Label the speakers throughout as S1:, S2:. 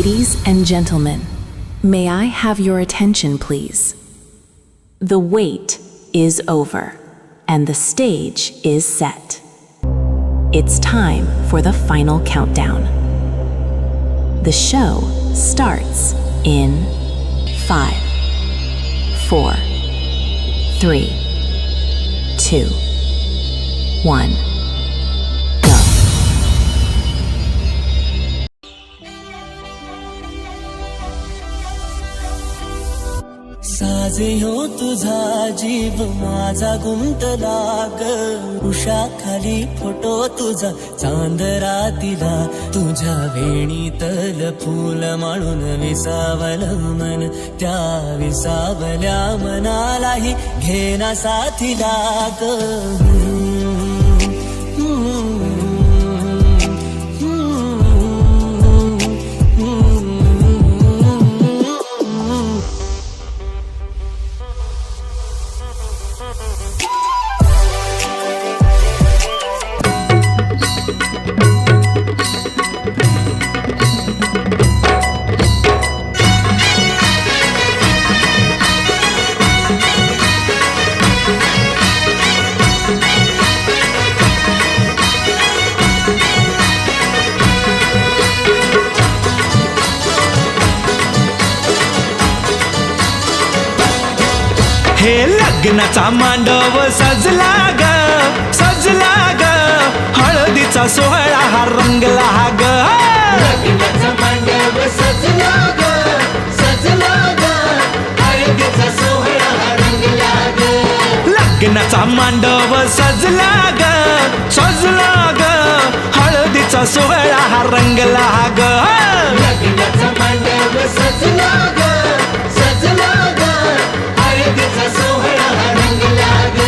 S1: Ladies and gentlemen, may I have your attention, please? The wait is over, and the stage is set. It's time for the final countdown. The show starts in 5, 4, 3, 2, 1.
S2: साजे हो तुझा जीव माझा गुंतला ग उषा खाली photo तुझा चांद रातीला तुझ्या वेणीतल फूल माळून विसावलं मन त्या विसावल्या मनालाही घेना साथीला ग
S3: हे लग्नाचा मांडव सजला ग सजला ग हळदीचा सोहळा हा रंगला ग
S2: लग्नाचा मांडव सजला ग सजला ग हळदीचा सोहळा हा रंगला ग
S3: लग्नाचा मांडव सजला ग सजला ग हळदीचा सोहळा हा रंगला ग
S2: लग्नाचा मांडव सजला ग सजला ग हळदीचा सोहळा हा रंगला ग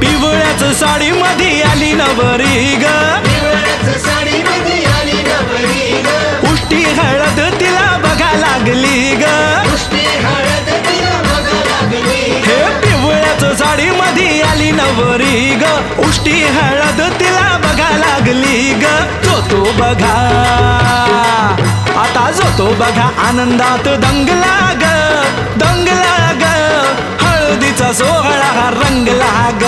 S3: पिवळ्याच साडी मध्ये आली नवरी ग
S2: साडी मध्ये आली नवरी ग
S3: उष्टी हळद तिला बघा लागली ग
S2: उष्टी हळद तिला बघा लागली
S3: हे पिवळ्याच साडी मध्ये आली नवरी ग उष्टी हळद तिला बघा लागली ग जो तो बघा आता जो तो बघा आनंदात दंगला ग दंगला ग हळदीचा सोहळा हा रंगला ग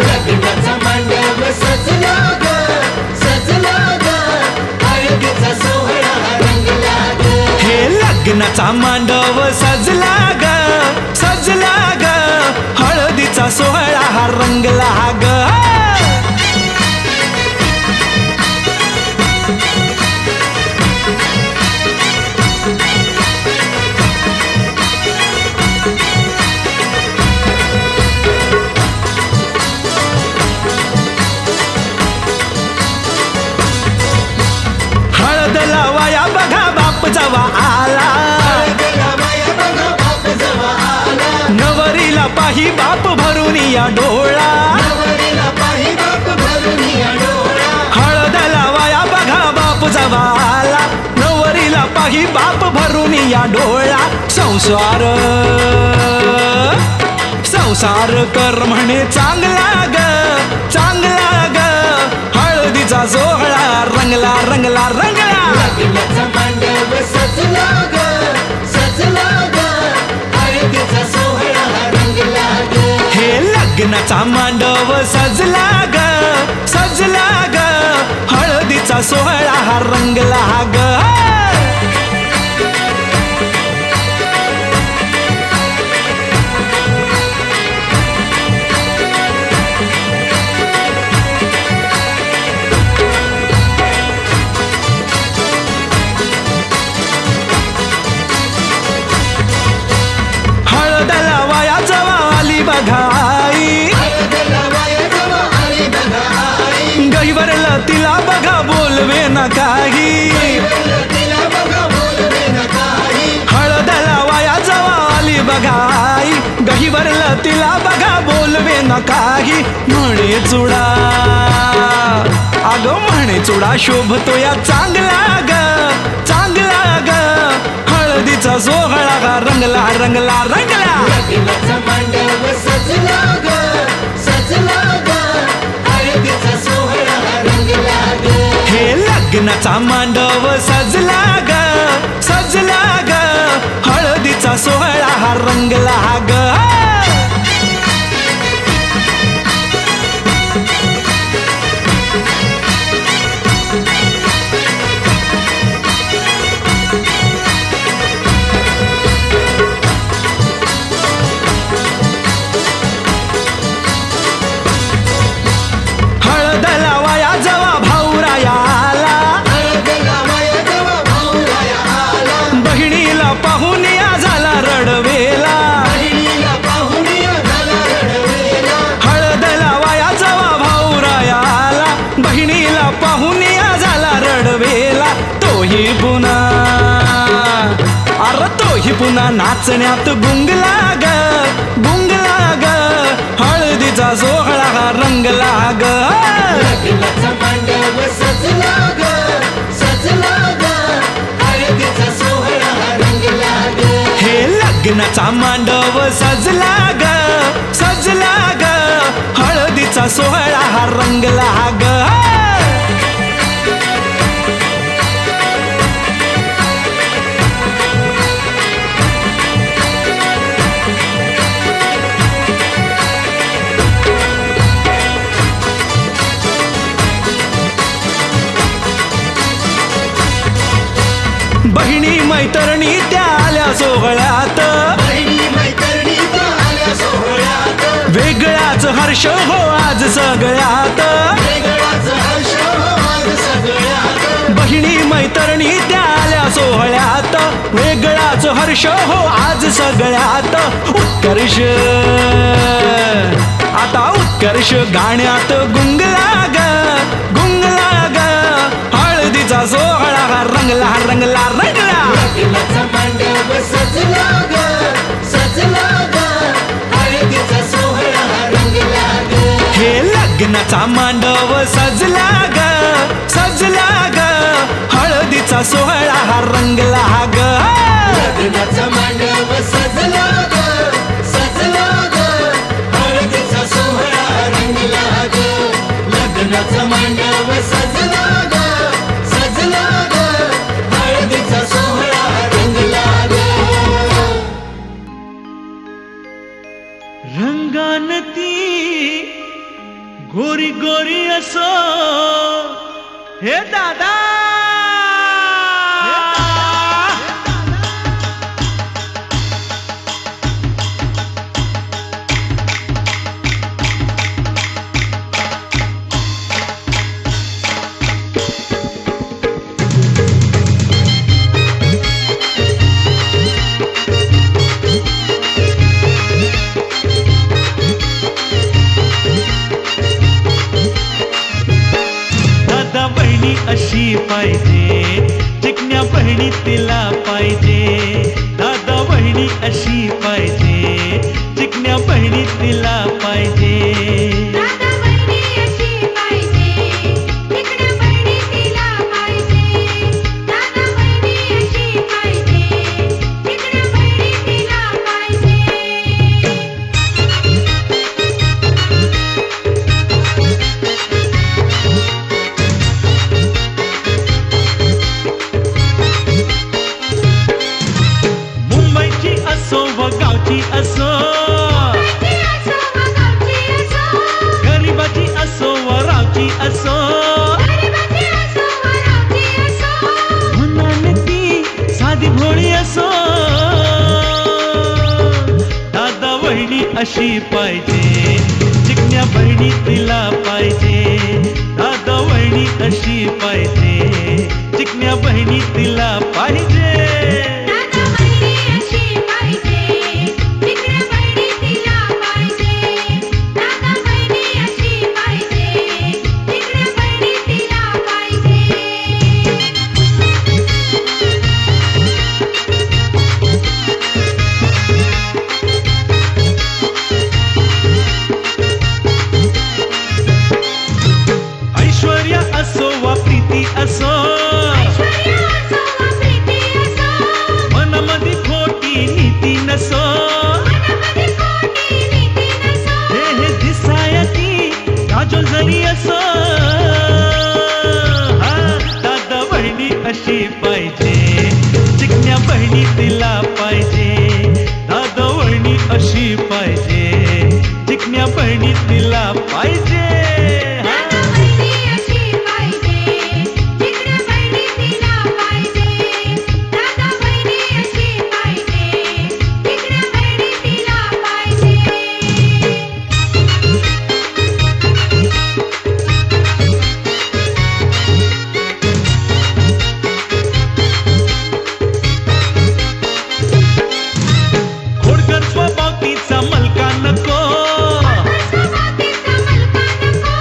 S2: लग्नाचा मांडव सजला ग सजला ग हळदीचा सोहळा हा रंगला ग
S3: हे लग्नाचा मांडव सजला ग सजला ग हळदीचा सोहळा हा रंगला ग हळद लावाया बघा बाप जवा आला नवरीला पाही बाप भरून या डोळा हळद लावाया बघा बाप जवा आला नवरीला पाही बाप भरून या डोळा संसार संसार कर म्हणे चांगला ग चांगला ग हळदीचा सोहळा रंगला रंगला रंगला
S2: लग्नाचा मांडव सजला ग सजला ग हळदीचा सोहळा हा रंगला ग
S3: हे लग्नाचा मांडव सजला ग सजला ग हळदीचा सोहळा हा रंगला ग हळद लावाया जवा आली बघाई गहीवरला तिला बघा बोलवे न काही हळद लावाया जवा आली बघाई गहीवरला तिला बघा बोलवे न काही म्हणे चुडा. अगं म्हणे चुडा शोभतो या चांगला ग चांगला ग. हळदीचा सोहळा गा रंगला रंगला रंगला.
S2: लग्नाचा मांडव सजला ग सजला ग. हळदीचा सोहळा रंगला ग.
S3: हे लग्नाचा मांडव सजला ग सजला ग. हळदीचा सोहळा हा रंगला ग. हळद लावाया जवा भाऊराया आला.
S2: हळद लावाया जेव्हा भाऊराया आला.
S3: बहिणीला पाहून या झाला रडवेला.
S2: बहिणीला पाहून या झाला रडवेला.
S3: हळद लावाया जवा भाऊराया आला. बहिणीला पाहून या झाला रडवेला. तोही पुन्हा अरे तोही पुन्हा नाचण्यात गुंगला ग गुंगला ग. हळदीचा सोहळा हा रंगला ग.
S2: लग्नाचा मांडव सजला ग सजला ग. हळदीचा सोहळा रंगला ग.
S3: हे लग्नाचा मांडव सजला ग सजला ग. हळदीचा सोहळा हा रंगला ग. बहिणी मैत्रिणी त्या आल्या सोहळ्यात.
S2: बहिणी मैत्रिणी आल्या सोहळ्यात.
S3: वेगळाच हर्ष हो आज सगळ्यात.
S2: वेगळाच हर्ष आज सगळ्यात.
S3: बहिणी मैत्रिणी त्या आल्या सोहळ्यात. वेगळाच हर्ष हो आज सगळ्यात. उत्कर्ष आता उत्कर्ष गाण्यात गुंगला ग गुंगला ग. हळदीचा सोहळा हा रंगला रंगला रंगला.
S2: लग्नाचा मांडव सजला ग सजला ग. हळदीचा सोहळा रंगला ग.
S3: हे लग्नाचा मांडव सजला ग सजला ग. हळदीचा सोहळा हा रंगला ग.
S2: लग्नाचा मांडव सजला ग सजला ग. हळदीचा सोहळा रंगला ग. लग्नाचा मांडव सजला ग सजला ग. हळदीचा सोहळा रंगला ग.
S4: रंगान ती गोरी गोरी असो हे दादा. दादा बहिणी अशी पाहिजे चिकन्या बहिणी तिला पाहिजे. दादा बहिणी अशी पाहिजे चिकन्या बहिणी तिला पाहिजे.
S5: दादा बहिणी अशी पाहिजे तिकडे बहिणी तिला पाहिजे. दादा बहिणी अशी पाहिजे तिकडे बहिणी तिला पाहिजे.
S4: मुंबईची असो व गावची असो.
S5: गावची असो व गावची असो.
S4: गरीबाची असो व रावची असो.
S5: गरिबाची असो व रावची असो.
S4: म्हणाने ती साधी भोळी असो. दादा बहिणी अशी पाहिजे चिकन्या बहिणी तिला पाहिजे. दादा बहिणी अशी पाहिजे चिकन्या बहिणी तिला पाहिजे.
S5: दादा बहिणी अशी पाहिजे तिकडे बहिणी तिला पाहिजे. दादा बहिणी अशी पाहिजे तिकडे बहिणी तिला पाहिजे.
S4: बहिणी तिला पाहिजे दादावणी अशी पाहिजे चिकन्या बहिणी तिला पाहिजे
S5: दादा बहिणी अशी पाहिजे चिकन्या बहिणी तिला पाहिजे दादा बहिणी अशी पाहिजे चिकन्या बहिणी तिला पाहिजे
S4: खोडकर स्वभावतीचा मलका नको
S5: स्वभावतीचा मलका नको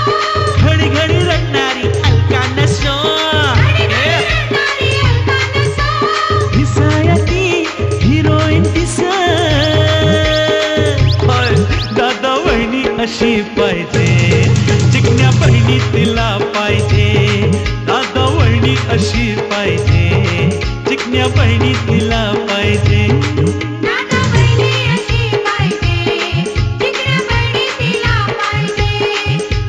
S4: घडी घडी रडणारी अलका नसो
S5: रडणारी अलका नसो
S4: दिसाया ती हिरोईन दिसा दादा बहिणी अशी पाहिजे चिकन्या बहिणी तिला पाहिजे दादा बहिणी अशी पाहिजे चिकन्या बहिणी तिला पाहिजे
S5: दादा बहिणी अशी पाहिजे चिकन्या बहिणी तिला पाहिजे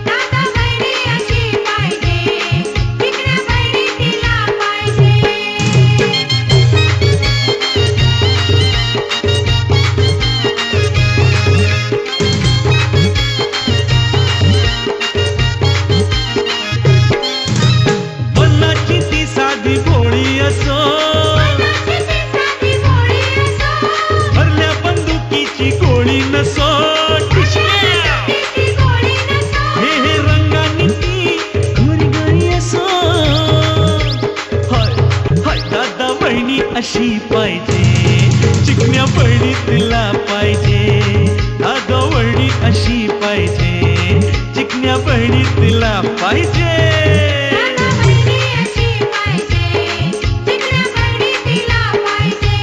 S5: दादा बहिणी अशी पाहिजे चिकन्या बहिणी तिला पाहिजे
S4: मनाची ती साधी भोळी असो
S5: साधी भोळी असो
S4: भरल्या बंदुकीची गोळी नसो
S5: तिची गोळी नसो
S4: हे रंगानी ती गोरी गोरी असो हाय हाय दादा बहिणी अशी पाहिजे चिकन्या बहिणी तिला पाहिजे दादा बहिणी अशी पाहिजे चिकन्या बहिणी तिला पाहिजे
S5: दादा बहिणी अशी पाहिजे चिकन्या बहिणी तिला पाहिजे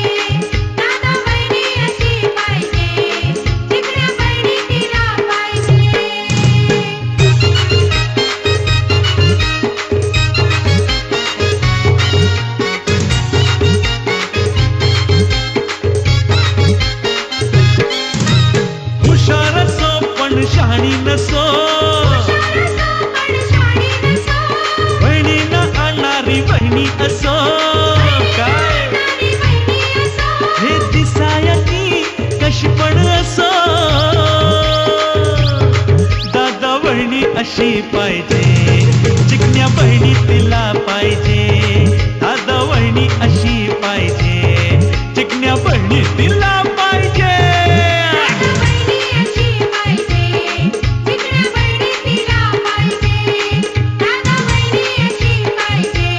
S5: दादा बहिणी अशी पाहिजे चिकन्या बहिणी तिला पाहिजे
S4: हुशार असो पण शहाणी नसो
S5: पण शाणी नसो
S4: बहिणीला आणणारी बहिणी असो काय
S5: नारी बहिणी असो
S4: हे दिसाया ती कशी पण असो दादा बहिणी अशी पाहिजे चिकन्या बहिणी तिला पाहिजे दादा बहिणी अशी पाहिजे चिकन्या बहिणी तिला पाहिजे
S5: दादा बहिणी अशी पाहिजे चिकन्या बहिणी तिला पाहिजे दादा बहिणी अशी पाहिजे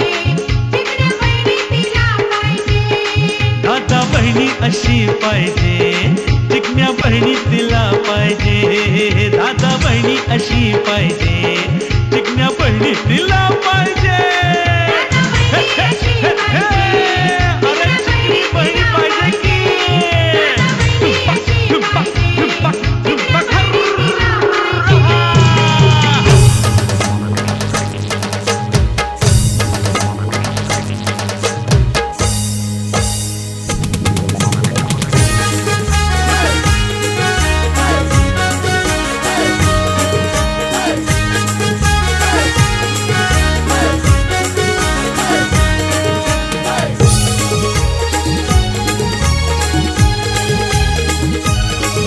S5: चिकन्या बहिणी तिला पाहिजे
S4: दादा बहिणी अशी पाहिजे चिकन्या बहिणी तिला पाहिजे दादा बहिणी अशी पाहिजे चिकन्या बहिणी तिला पाहिजे
S5: दादा बहिणी अशी पाहिजे
S4: अरे चिकनी बहिणी पाहिजे की
S5: दादा बहिणी अशी पाहिजे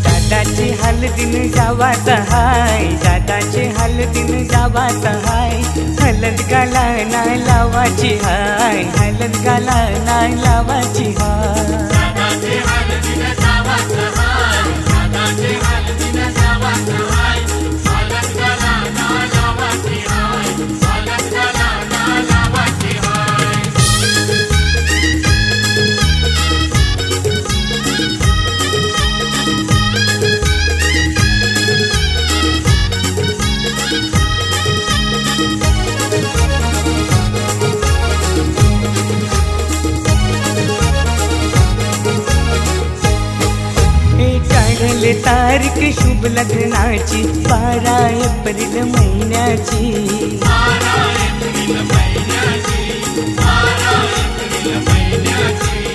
S6: दादाचे हलदीन जावात हाय दादाचे हलदीन जावात हाय हलद गाला नाही लावाची हाय हलद गाला नाही लावाची हाय काढले तारीख शुभ लग्नाची 12 एप्रिल महिन्याची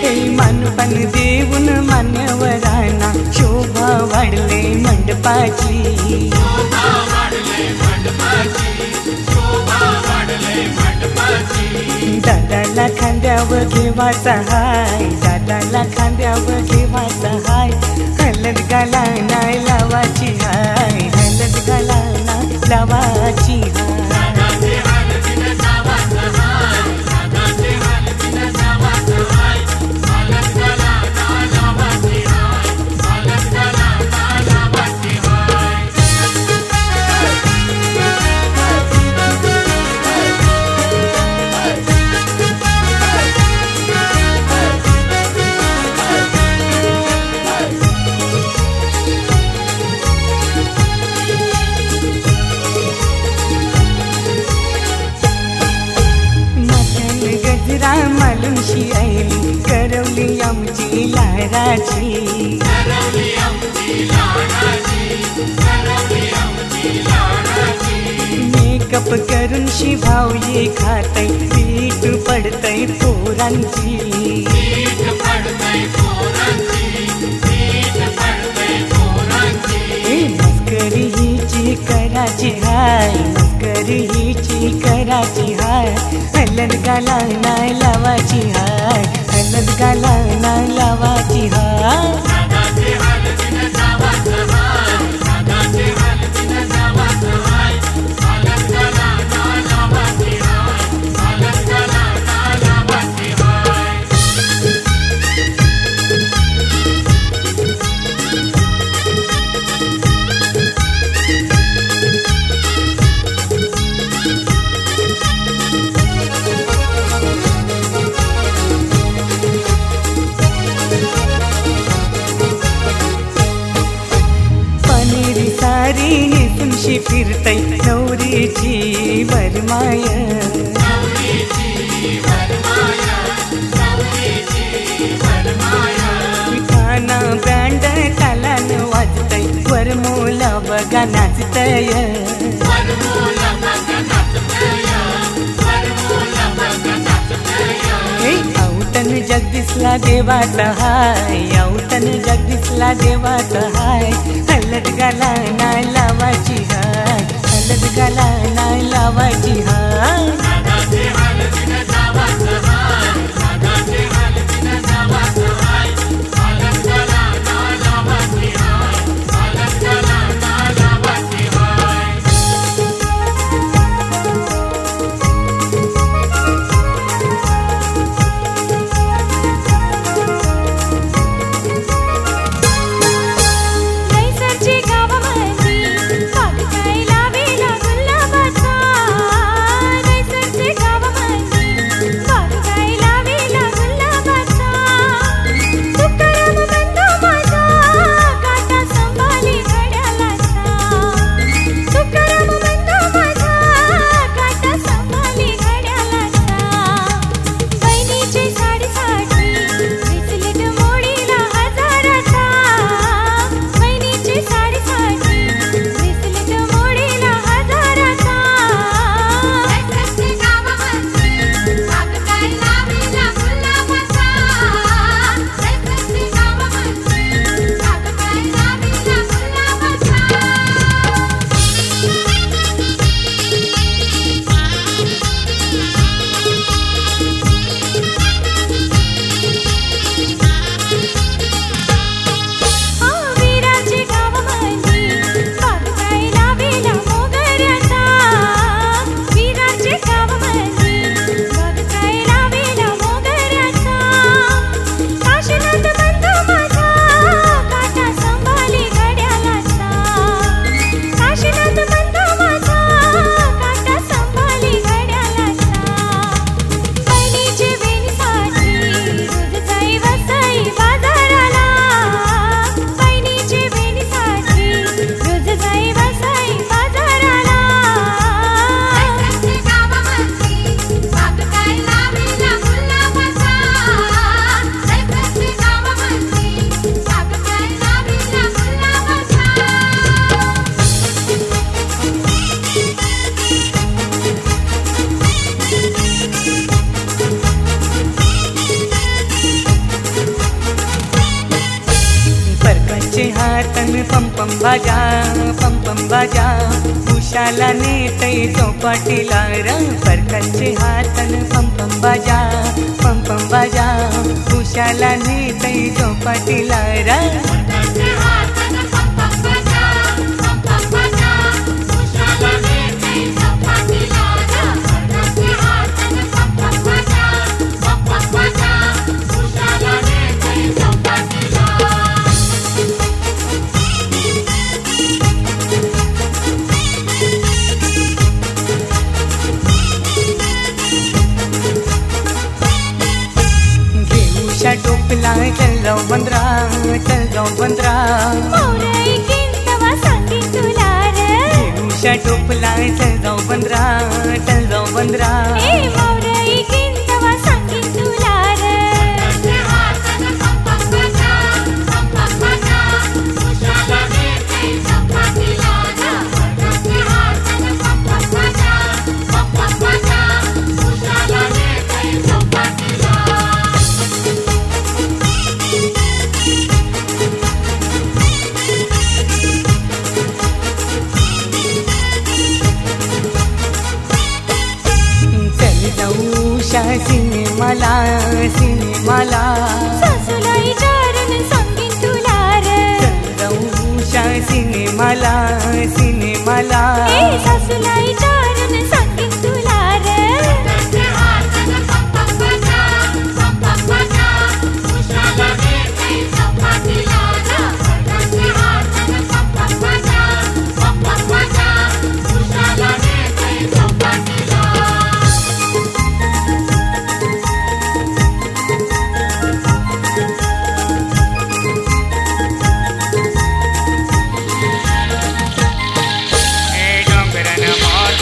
S6: हे मानपण देऊन मान्यवरांना शोभा वाढले मंडपाची दादाला खांद्यावर घेवाचा हाय, दादाला खांद्यावर घेवाचा हाय. हलद गाला नाही लावाची हाय, हलद गाला नाही लावाची हाय. गजरा मालुंशी आईली करवली आमची लाडाची. मेकअप करून शिभाव ये खातय, पीठ पडतय पोरांची. मस्करी हिची कराची हाय, मस्करी हिची कराची हाय. हलद गाला नाही लावाची हाय, हलद गाला नाही लावाची हाय. सारी निसुमशी फिरतय नवरीची वरमाय. काना बँड तालान वाजतय, वरमोला बघा नाचतय. औतन जगदीशला देवाचा हाय, औतन जगदीशला देवाचा हाय. हलद गाला नाही लावाची हाय, हलद गाला नाही लावाची हाय. पम पम बाजा उशाला नेतय चौपाटीला र परकाचे हातन पम पम बाजा पम पम बाजा उशाला नेतै चौपाटीला रा
S5: वरदाचे हात अन पम पम बाजा उशाला नेते चौपाटीला रा वरदाचे हात अन पम पम बाजा उशाला नेते चौपाटीला
S6: घेऊशा टोपला चल जाऊ बंदरा चल जाऊ बंदरा
S5: मोरई किंतवा सांगी तुला रे
S6: घेऊशा टोपला चल जाऊ बंदरा चल जाऊ बंदरा
S5: ए मोरई किंतवा सांगी तुला रे वरदाचे हात अन पम पम बाजा उशाला नेते चौपाटीला रा वरदाचे हात अन पम पम बाजा उशाला नेते चौपाटीला
S6: चल जाऊ शा सिनेमाला सिनेमाला
S5: सासूलाई चारण सांगीन तुला रे
S6: चल जाऊ शा सिनेमाला सिनेमाला
S5: ए सासूलाई चारण सांगीन तुला रे वरदाचे हात अन पम पम बाजा उशाला नेते चौपाटीला रा वरदाचे हात अन पम पम बाजा उशाला नेते चौपाटीला
S6: डोंगरन मोर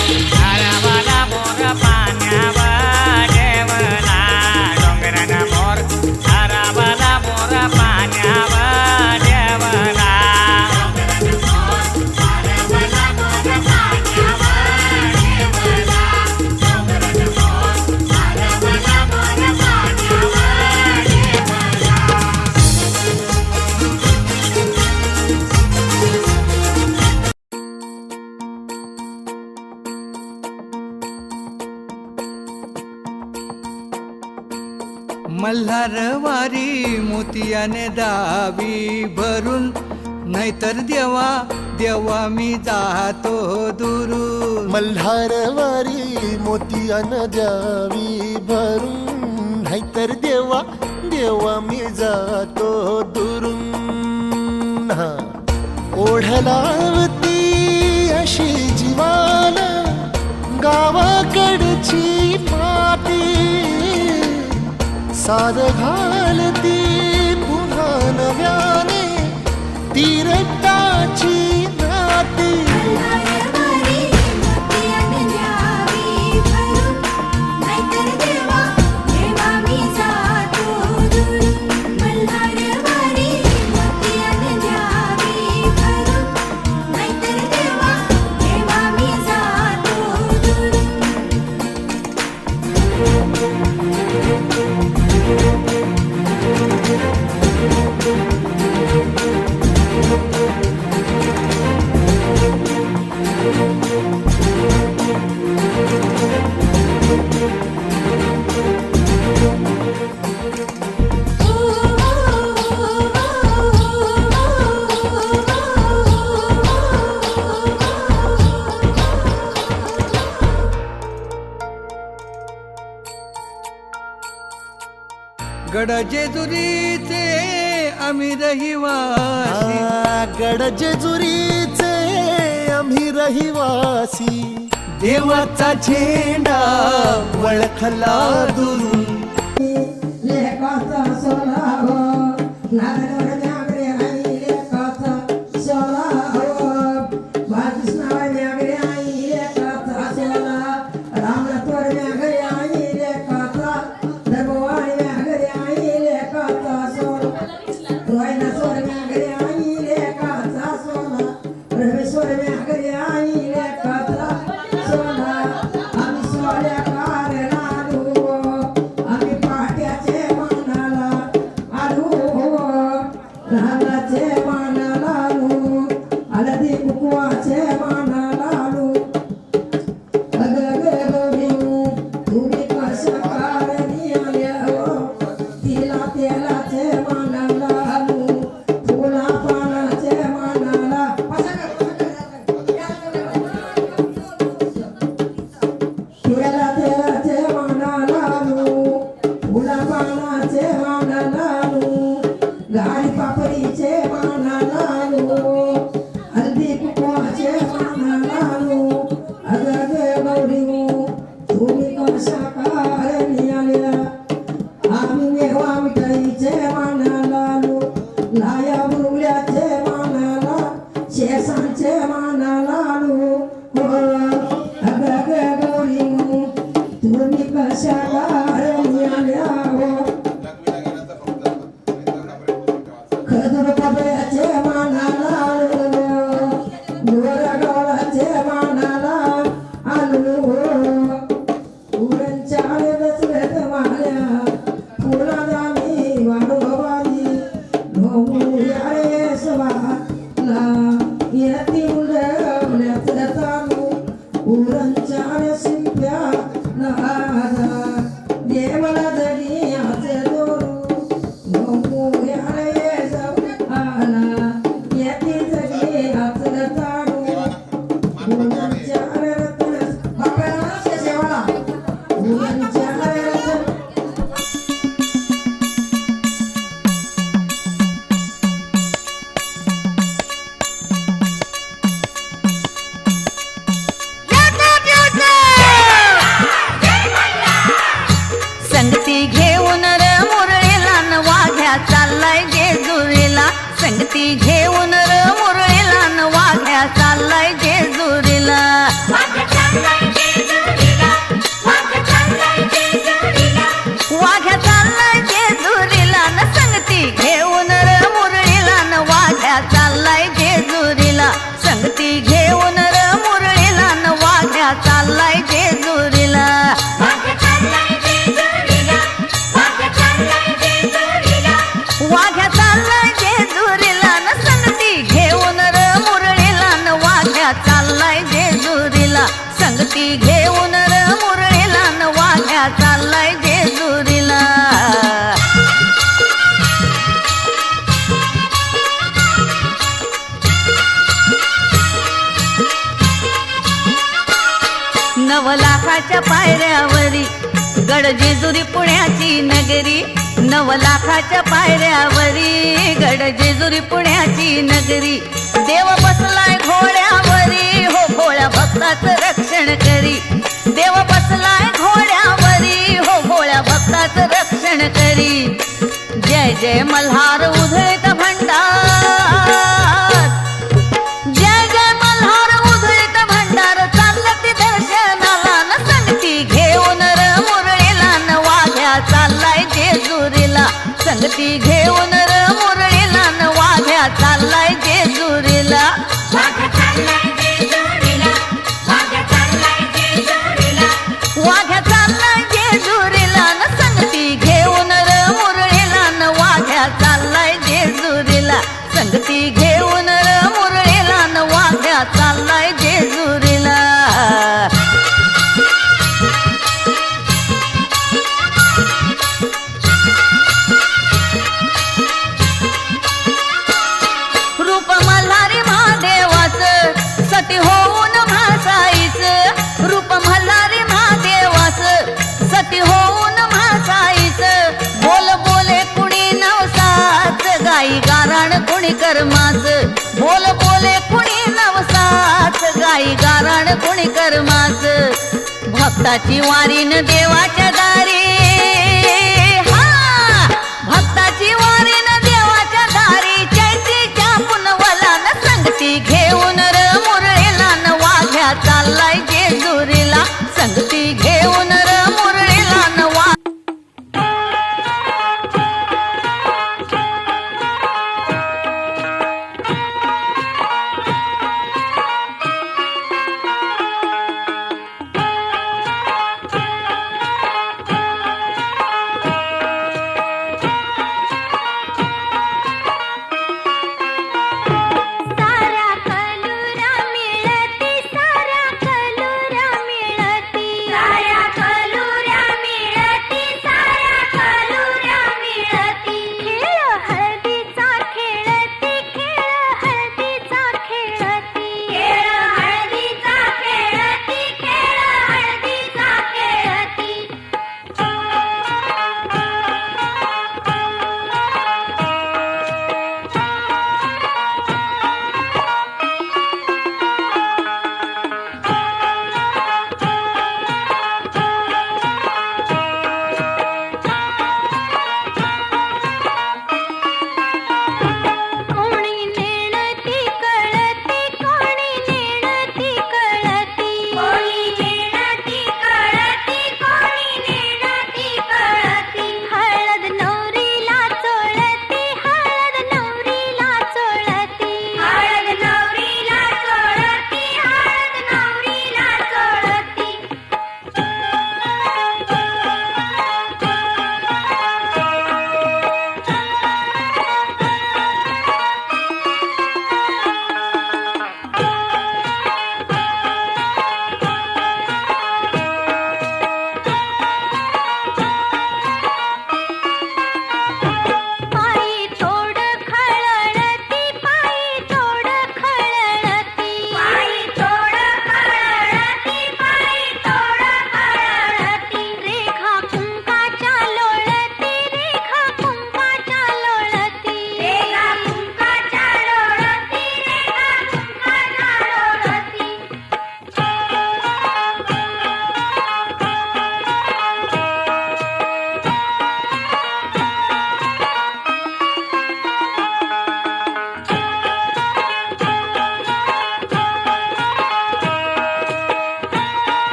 S6: हरावाला मोर पाण्यावर जेवला डोंगरन मोर हरावाला मोर पाण्यावर जेवला
S3: मल्हारवारी मोतियाने दावी भरून नाहीतर देवा देवा मी जातो दुरून
S7: मल्हारवारी मोतियान द्यावी भरून नाहीतर देवा देवा मी जातो दुरून हा. ओढलावती अशी जीवाला गावाकडची माती साद घालती पुन्हा नव्याने तीरटाची नाती
S3: गड जेजुरीचे आम्ही रहिवासी
S7: गड जेजुरीचे आम्ही रहिवासी
S3: देवाचा झेंडा वळखला दुरून
S8: लेकाचा सोलाव नागनवर नागरे आई लेकाचा सोलाव बाजीसनावर नागरे आई लेकाचा सोला रामनाथवर नागरे आई लेकाचा दरबार नागरे आई लेकाचा सोला रोयनासवर नागरे आई लेकाचा सोला रमेश्वर नागरे आई लेकाचा सोला आम्ही सोल्या कारणालो आम्ही पाट्याचे मानाला आलू रानाचे मानाला आलू हळदी कुकवाचे मानाला आलू अग ग गो तुम्ही कसं कार कशा गारणी आल्या हो खजूर पपयाचे मानाला गोरा गवळाचे मानाला आणू उरणच्या रचलेत माळ्या फुलाला मी वाढोबाजी ढोंगुया रे सवाला येती उडवल्यात चालू उरणच्या शिंप्या नादा देवाला जगी आचे दोरू ढोंगुया रे सवाला येती जगी आचे चालू उरणच्या रत्न बापरा शेवाला उरणच्या रत्न
S9: संगती घेऊन र मुरळीला न वाघ्या चाललाय जेजुरीला संगती घेऊन र मुरळीला न वाघ्या चाललाय जेजुरीला वाघ्या चाललाय जेजुरीला न संगती घेऊन र मुरळीला न वाघ्या चाललाय जेजुरीला संगती घेऊन र मुरळीला न वाघ्या चाललाय जेजुरीला वाघ्या चाललाय जेजुरीला न संगती घेऊन र मुरळीला न वाघ्या चाललाय जेजुरीला संगती घेऊन र मुरळीला न वाघ्या चाललाय जेजुरीला नव लाखाच्या पायऱ्यावरी गड जेजुरी पुण्याची नगरी नव लाखाच्या पायऱ्यावरी गड जेजुरी पुण्याची नगरी देव बसलाय घोड्यावरी हो भोळ्या भक्ताचं रक्षण करी देव बसलाय घोड्यावरी हो भोळ्या भक्ताचं रक्षण करी जय जय मल्हार उधळीत भंडार जय जय मल्हार उधळीत भंडार चाललं ती दर्शनाला न संगती घेऊन र मुरळीला न वाघ्या चाललाय जेजुरीला संगती घेऊन र मुरळीला न वाघ्या चाललाय जेजुरीला वाघ्या चाललाय जेजुरीला न संगती घेऊन र मुरळीला न वाघ्या चाललाय जेजुरीला संगती घेऊन र मुरळीला न वाघ्या चाललाय जेजुरीला रूप मल्हारी महादेवाचं सती होऊन भासाईचं रूप मल्हारी महादेवाचं सती होऊन भासाईचं बोल बोले कुणी नवसाच गाई गाराण कुणी कर्माचं बोल बोले कुणी नवसाच गाई गाराण कुणी कर्माचं भक्ताची वारीन देवाच्या दारी हा भक्ताची वारीन देवाच्या दारी चैतीच्या पुनवला न संगती घेऊन र मुरळीला न वाघ्या चाललाय जेजुरीला संगती घेऊन र मुरळीला न वा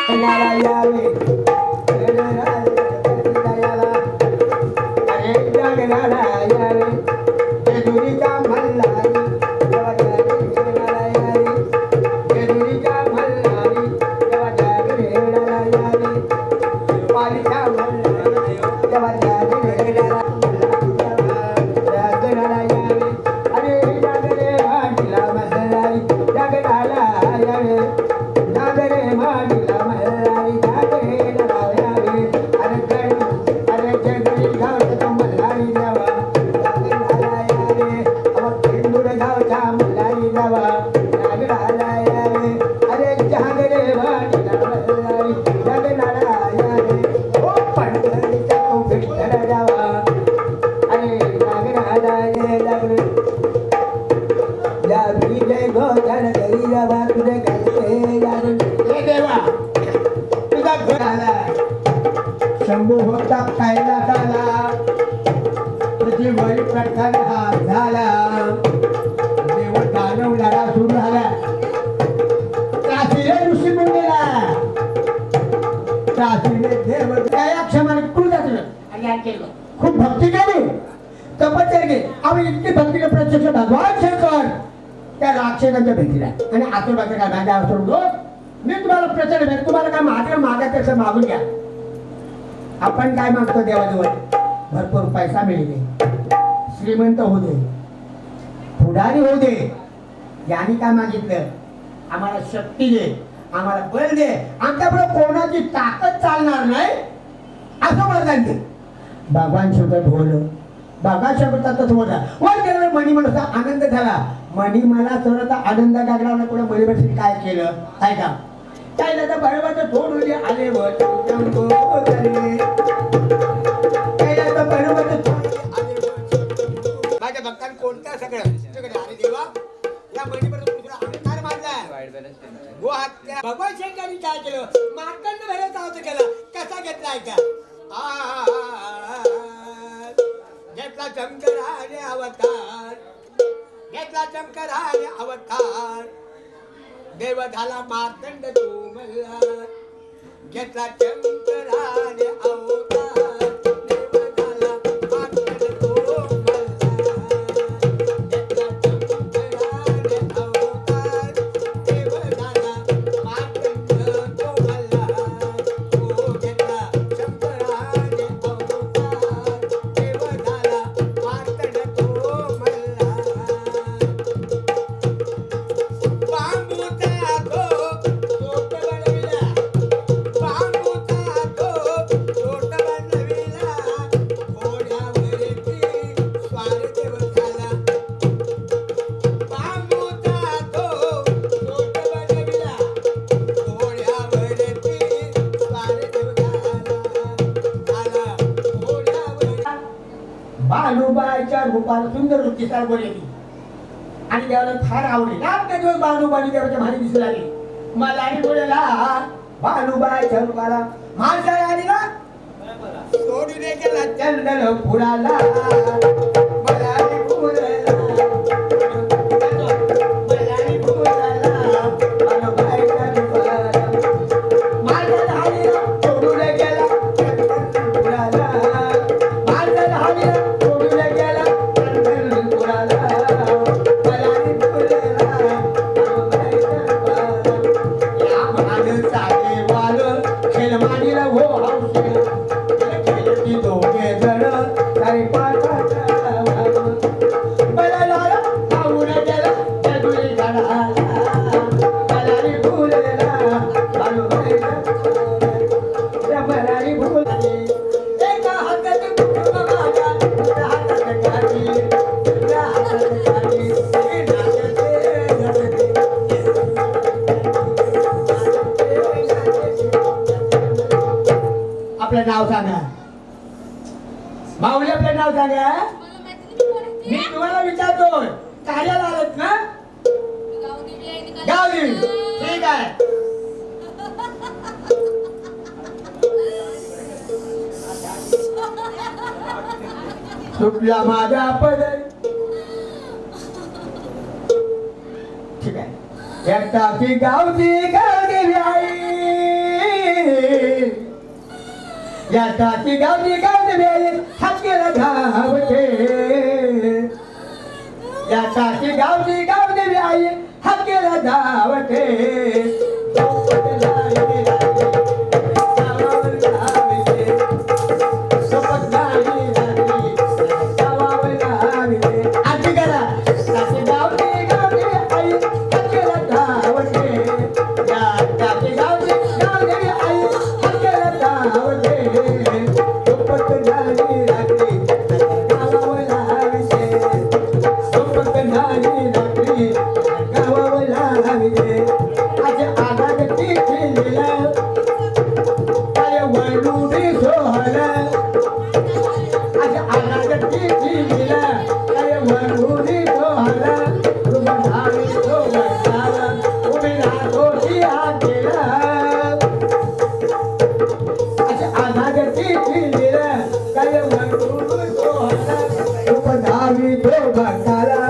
S10: नाला यावे अरे जगनाला यावे जेजुरीचा मल्हारी जेव्हा जगनाला यावे जेजुरीचा मल्हारी जेव्हा जगनाला यावे पालीचा मल्हारी जेव्हा जगनाला यावे अरे जगरे मांडीला मल्हारी जगनाला यावे जगरे मांडीला मल्हारी जगनाला यावे अरे जगरी गावचा मल्हारी जावा जगनाला यावे अहो तेंडुर गावचा मल्हारी जावा जगनाला यावे अरे जगरे मांडीला मल्हारी जगनाला यावे ओ पंढरीचा तो विठ्ठल जावा अरे जगनाला यावे यावी जय गोधन करी जावा तुझे घरचे यावे हे देवा तुझा घर आला शंभू होता खायला झाला तुझी वरी प्रकार हा झाला देव दानव लढा सुरू झाला काशीले ऋषी मुनीला काशीले देव त्या क्षमाने कुठं जातो खूप भक्ती केली तपश्चर्या केली आम्ही इतकी भक्ती केली प्रत्यक्ष भगवान शंकर त्या राक्षसांच्या भेटीला आणि आतुरबाचं काय माझ्या सोडतो मी तुम्हाला प्रचंड भेट तुम्हाला काय महादेव मागायचं मागून घ्या आपण काय मागतो देवाजवळ भरपूर पैसा मिळते श्रीमंत होऊ दे पुढारी होऊ दे यांनी काय मागितलं आम्हाला शक्ती दे आम्हाला बल दे आमच्यापुढे कोणाची ताकद चालणार नाही असं मला सांगते भगवान शंकर बोललो भगवान शंकर तसंच बोलला वर गेल्यावर मणी म्हणून आनंद झाला मणी मला थोडासा आनंद लागला पुढे मणीवरती काय केलं ऐका काय ना तर बरोबर थोडून आले वर माझ्या भक्तांनी कोणत्या सगळं अरे देवा या मणीवर तुझा अहंकार मानलाय गो हत्या भगवान शंकरांनी काय केलं मार्कंड भरायचा होतं केलं कसा घेतला ऐका घेतला शंकराने अवतार घेतला शंकराने अवतार देव झाला मार्कंड तू मल्हार घेतला शंकराने अवतार देव झाला मार्कंड तू मल्हार घेतला शंकराने अवतार देव झाला मार्कंड तू मल्हार तो घेतला शंकराने अवतार देव झाला मार्कंड तू मल्हार बांबूचा तो तोट बनविला बांबूचा तो तोट बनविला घोड्यावरती स्वार देव झाला बांबूचा तो तोट बनविला घोड्यावरती स्वार देव झाला घोड्यावर बालूबाईच्या रूपाला सुंदर रूपीचा बोलली आणि देवाला फार आवडली रात्र दिवस बालूबाई देवाच्या भारी दिसू लागली मलाही बोलला बालूबाईच्या रूपाला माणसा आली ना सोडून गेला चंदन फुलाला मलाही फुलाला मलाही फुलाला बालूबाईच्या रूपाला माणसा आली ना सोडून गेला चंदन फुलाला माणसा आली ना सोडून गेला चंदन फुलाला आपलं नाव सांगा माऊली आपलं नाव सांगा मी तुम्हाला विचारतो कार्याला आलत ना गावदेवी ठीक आहे सुटला माझा पदर ठीक आहे एकटा की गावची गावदेवी आई या टाकी गावची गावदेवी हाकेला धावते या टाकी गावची गावदेवी आई हाकेला धावते आजी करा टाकी गावची गावदेवी आई हाकेला धावते या टाकी गावची गावदेवी आई हाकेला धावते सोबत झाली रात्री गावावर लाविते सोबत झाली रात्री गावावर लाविते आज आगागती खेळलेला काय वळूने सोहळा आज आगागती खेळलेला काय वळूने सोहळा रुबाधावी तो वळाला उभी राहतो ती हाकेला अनागती फिरला काय वळून सोहळा उपधावी तो भक्ताला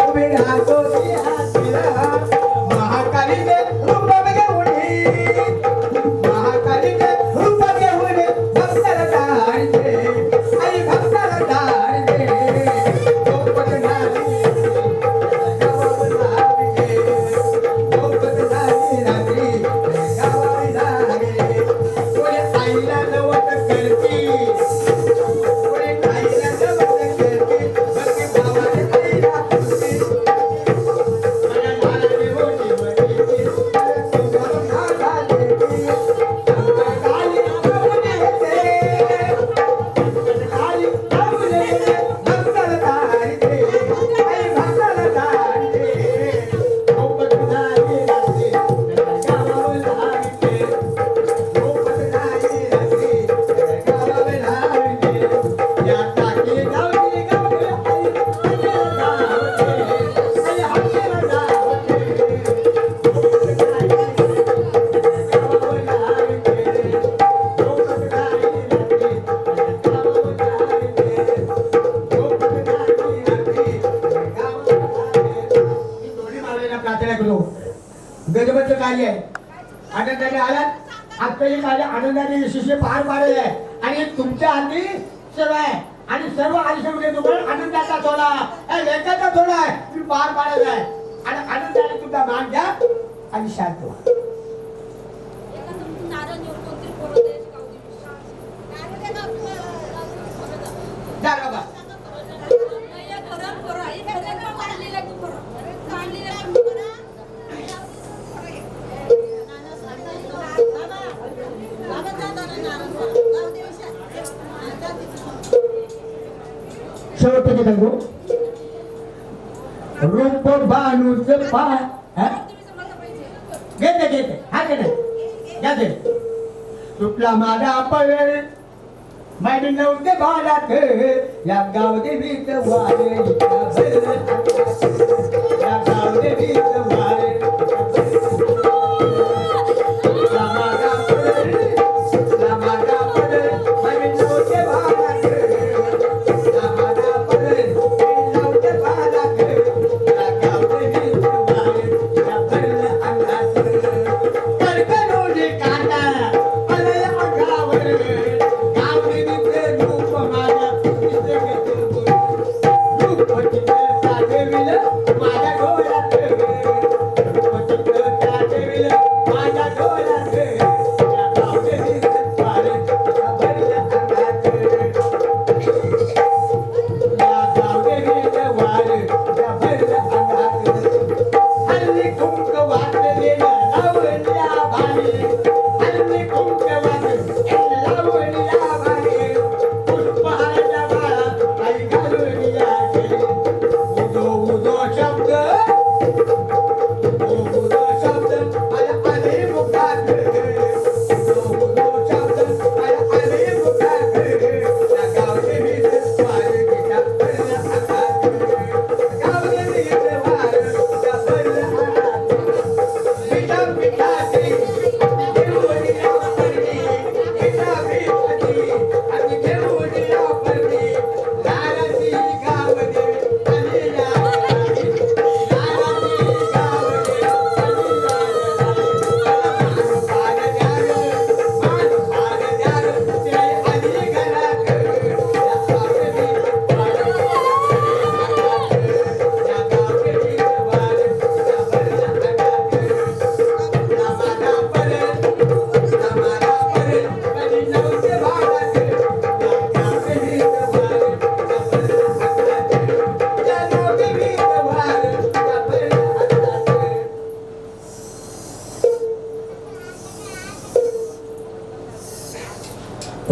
S10: उभी राहतो ती हाकेला महाकालीने रूप घेऊन महाकालीने रूप घेऊन भक्ताला धाडते आई भक्ताला धाडते सोबत झाली गावावर लाविते सोबत झाली रात्री गावावर लाविते कोणी आईला नवत करते कोणी आईला नवत करते भक्ती भावाने आईला पुरते मला लालाने मोठी बनते सुंदर नागा देते काली आमुने येते काली आमुने येते भक्ताला धाडते आई भक्ताला धाडते सोबत झाली रात्री गावावर लाविते सोबत झाली रात्री गावावर लाविते या टाकी गावची गावची आई हाकेला धावते आई हाकेला धावते सोबत झाली गावावर लाविते सोबत झाली रात्री गावावर लाविते सोबत झाली रात्री गावावर लाविते मी दोन्ही मावळ्यांना प्रार्थना करतो गजबचं कार्य आहे आनंदाने आलात आजचं कार्य आनंदाने यशस्वी पार पाडले आहे आणि तुमच्या हाती सर्व आहे आणि सर्व आयुष्यामध्ये तुम्हाला आनंदाचा थोडा लेखाचा थोडा आहे तुम्ही पार पाडत आहे आणि आनंदाने तुमचा मान घ्या आणि शांत व्हा जा बाबा शेवटचे सांगू रूप बाणूच पा घेते घेते हा घेते घ्या सुटला माझा पळ मैंने नव्हते भाडात या गावदेवीत वारे या गावदेवीत वारे सुटला माझा पळ सुटला माझा पळ मैंने नव्हते भाडात या माझा पळ नव्हते भाडात या गावदेवीत वारे या भरलं अंगात कडकडोली काटा आलय अंगावर गावदेवीचे रूप माझ्या माझ्या डोळ्यात माझ्या डोळ्यात या गावदेवीचे वारे या भरलं अंगात या गावदेवीचे वारे या भरलं अंगात हल्ली कुंक वाटलेलं लावल्या भारी हल्ली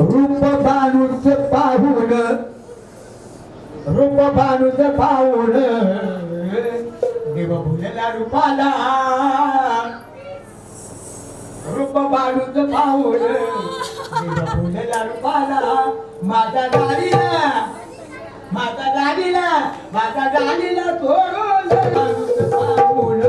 S10: रूप भानूच पाहून रूप भानूच पाहून देव भुलला रूपाला रूप भानूच पाहून देव भुलला रूपाला माझा गाडीला तोडून भानूच पाहून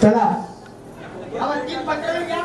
S10: चला आवाज तीन पत्र घ्या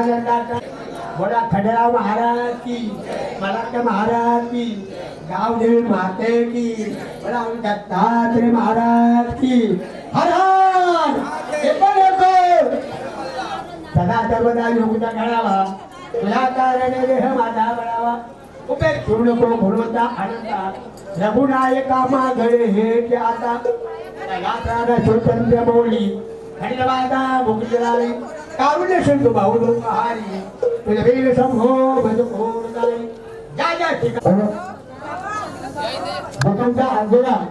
S10: आनंदाचा बोला खंडेराव महाराज की मलाटकर महाराज की गावदेवी माते की बोला दत्तात्रय महाराज की हर हर सदा सर्वदा योगता घडावा तुझ्या कारणे देह माझा बळावा उपेग ठेवू नको गुणवत्ता आनंदा रघुनायका मागळे हे ते आता स्वतंत्र मौली खंडवादा मुक्तीदारी कारुण्य सिंधू भाऊ लोकहारी तुझ्या वीर संभो भजकोरदारी ज्या ज्या ठिकाणी स्वतंत्र आंदोलन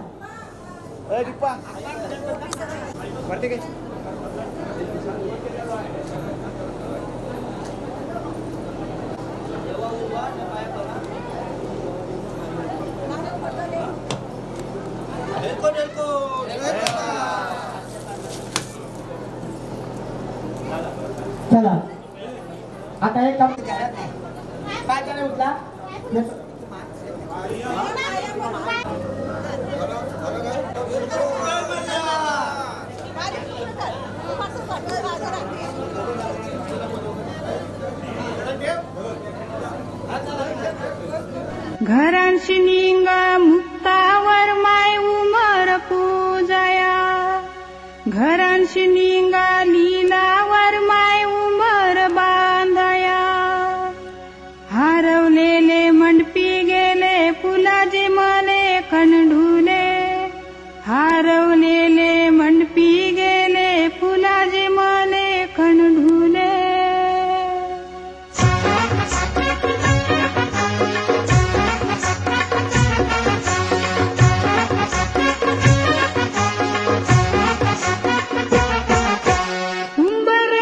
S10: चला आता एक काम काय करायला उठला
S5: घरांशी निंगा मुक्तावर माय उमर पूजया घरांशी निंगा लीलावर माय उमर बांधया हरवलेले मंडपी गेले फुलाचे मले कणढुले हरवलेले मंडपी गेले फुलाचे मले कणढुले उंबर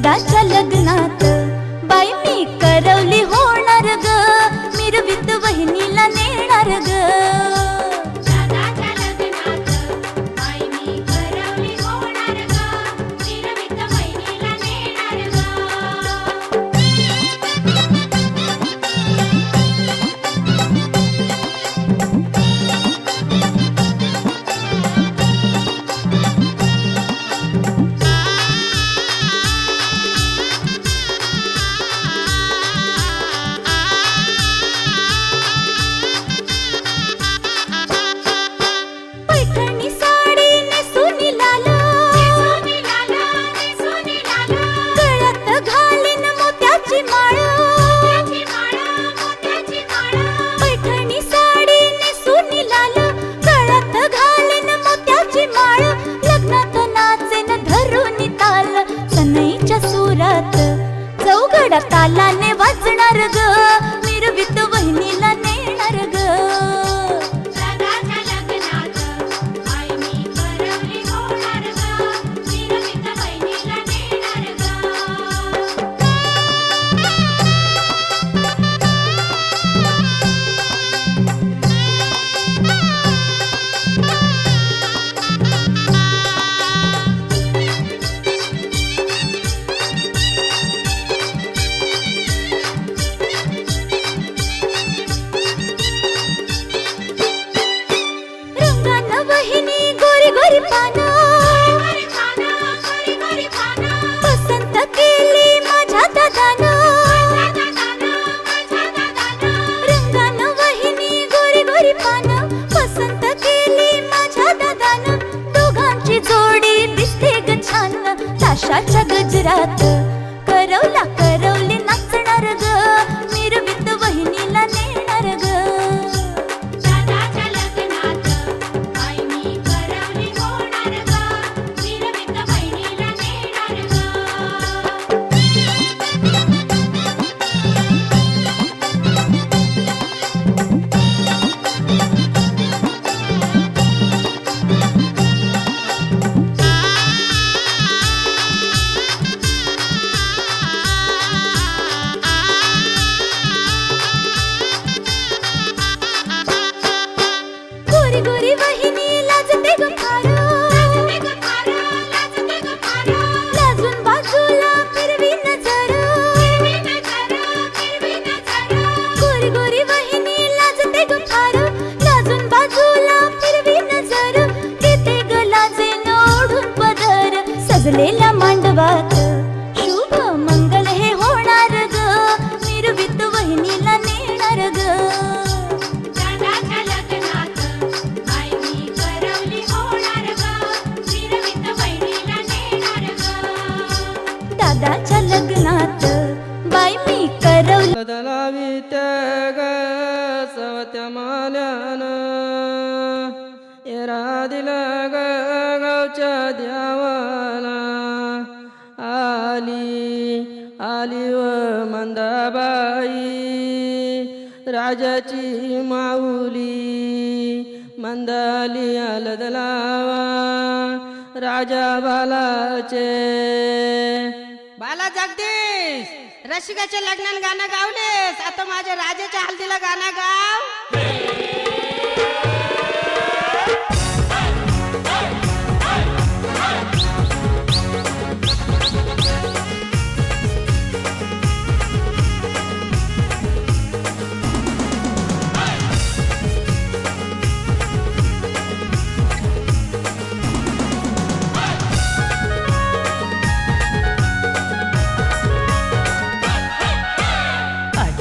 S9: दादाच्या लग्नात बाई मी करवली होणार ग, मिरवीत वहिनीला नेणार ग.
S5: दादाच्या लग्नात बाई मी करवली होणार ग, मिरवीत बहिणीला नेणार ग.
S9: पैठणी साडी नेसून लाल,
S5: नेसुनी लाल, नेसुनी लाल,
S9: गळ्यात घालीन मोत्याची माळ.
S5: मोत्याची माळ, मोत्याची माळ.
S9: पैठणी साडी नेसून लाल, गळ्यात घालीन मोत्याची माळ. लग्नात नाचेन धरून ताल, सनईच्या सुरात चौघडा तालाने वाजणार ग, मिरवीत वहिनीला नेणार ग.
S5: दादाच्या लग्नात बाई मी करवली होणार ग, मिरवीत बहिणीला नेणार ग.
S9: रंगानं वहिनी गोरी गोरी पानं,
S5: गोरी पानं, गोरी गोरी पानं.
S9: पसंत केली माझ्या दादानं.
S5: माझ्या दादानं, माझ्या दादानं.
S9: रंगानं वहिनी गोरी गोरी पानं, पसंत केली माझ्या दादानं. दोघांची जोडी दिसते ग छान, ताशाच्या गजरात करवला करवली नाचणार ग, मिरवीत वहिनीला नेणार ग.
S5: दादाच्या लग्नात बाई मी करवली होणार ग, मिरवीत बहिणीला नेणार ग.
S9: गोरी गोरी वहिनी लाजते ग फार,
S5: लाजते ग फार, लाजते ग फार.
S9: लाजून बाजूला फिरवी नजर.
S5: फिरवी नजर, फिरवी नजर.
S9: गोरी गोरी वहिनी लाजते ग फार, लाजून बाजूला फिरवी नजर. घेते ग लाजेन ओढून पदर, सजलेल्या मांडवात शुभ मंगल हे होणार ग, मिरवीत वहिनीला नेणार ग.
S5: दादाच्या लग्नात बाई मी करवली होणार ग, मिरवीत बहिणीला नेणार ग.
S9: दादाच्या लग्नात बाई मी करवली
S6: बदलावीत ग सवत्या माल्यानं, येरा दिला ग गावच्या द्यावाला. आली आली व मंदाबाई राजाची माऊली, मंदाली आलद लावा राजा बालाचे. बाला जगदीश, रसिकाच्या लग्नात गाणं गावलेस, आता माझ्या राजाच्या हल्दीला गाणं गाव.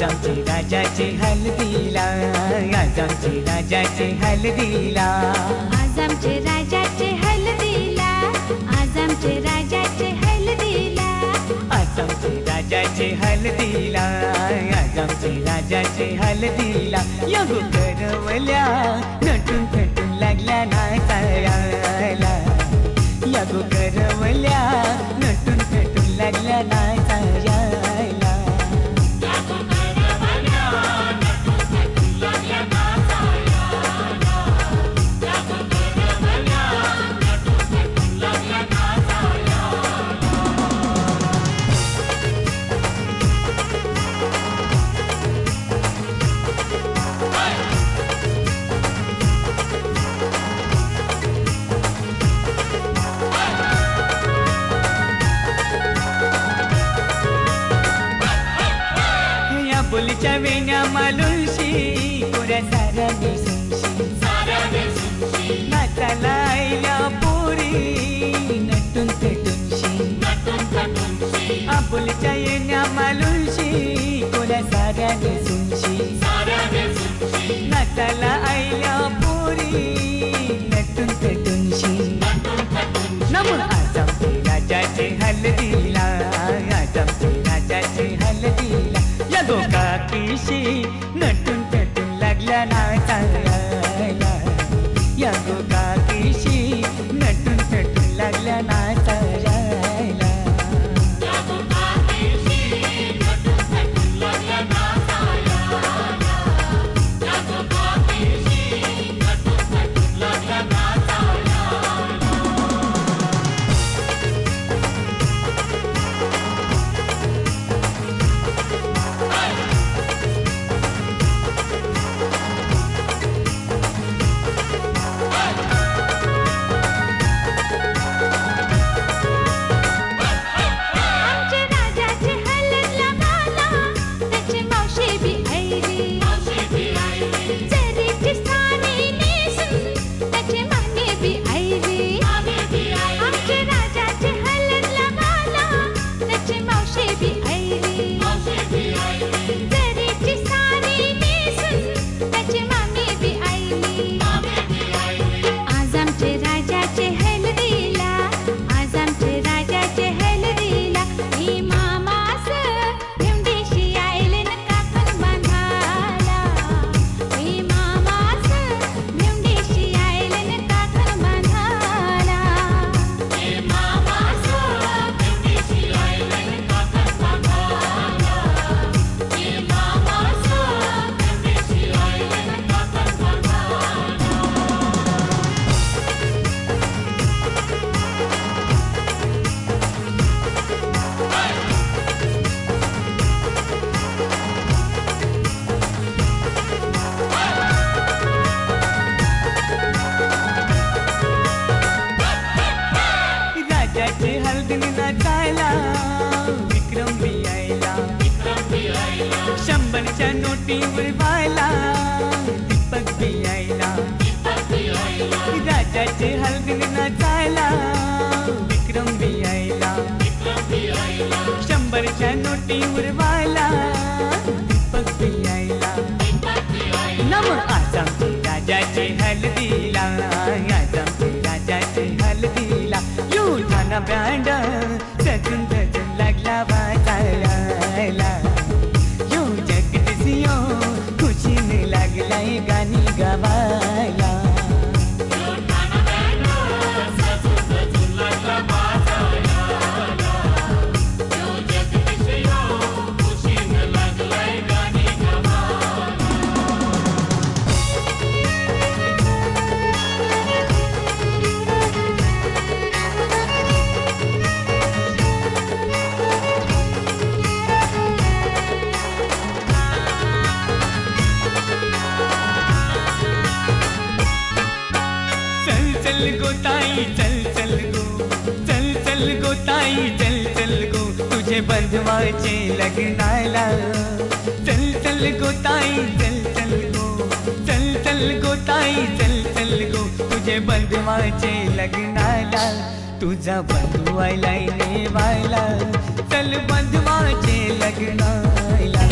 S6: आमचे राजाचे हल्दीला, आज आमचे राजाचे हल्दीला.
S5: आज आमचे राजाचे हल्दीला, आज आमचे राजाचे हल्दीला.
S6: आज आमचे राजाचे हल्दीला, आज आमचे राजाचे हल्दीला. यगो करवल्या नटून थटून लागल्या नाचायला, यगो करवल्या नटून थटून लागल्या नाचायला. मालुशी कोऱ्या साऱ्याने सुनशी नाचायला आईल्या पोरी नटून थटूनशी आपुलच्या येण्या मालुशी कोऱ्या साऱ्याने सुनशी नाचायला आईल्या पोरी नटून थटूनशी नम आजमचे राजाचे हलदीला आजमचे राजाचे हलदीला या दोघा केशी नटून थटून लागल्या नाचायला या दोघा केशी नटून थटून लागल्या नाचायला शंभरच्या नोटीवर व्हायला दीपक बियायला राजाचे हलगीने नाचायला विक्रम बियायला शंभरच्या नोटीवर व्हायला दीपक बियायला नम आजमचे राजाचे हलदीला आजमचे राजाचे हलदीला युठाना बँड सजून सजून लागला वाजायला खुशीने लागलाय गाणी गावायला चल गो ताई चल चल गो चल चल गो ताई चल चल गो तुझे बंधवाचे लग्नाला चल चल गो ताई चल चल गो चल चल गो ताई चल चल गो तुझे बंधवाचे लग्नाला तुझा बंधू आयलाय नेवायला चल बंधवाचे लग्नाला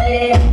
S10: रे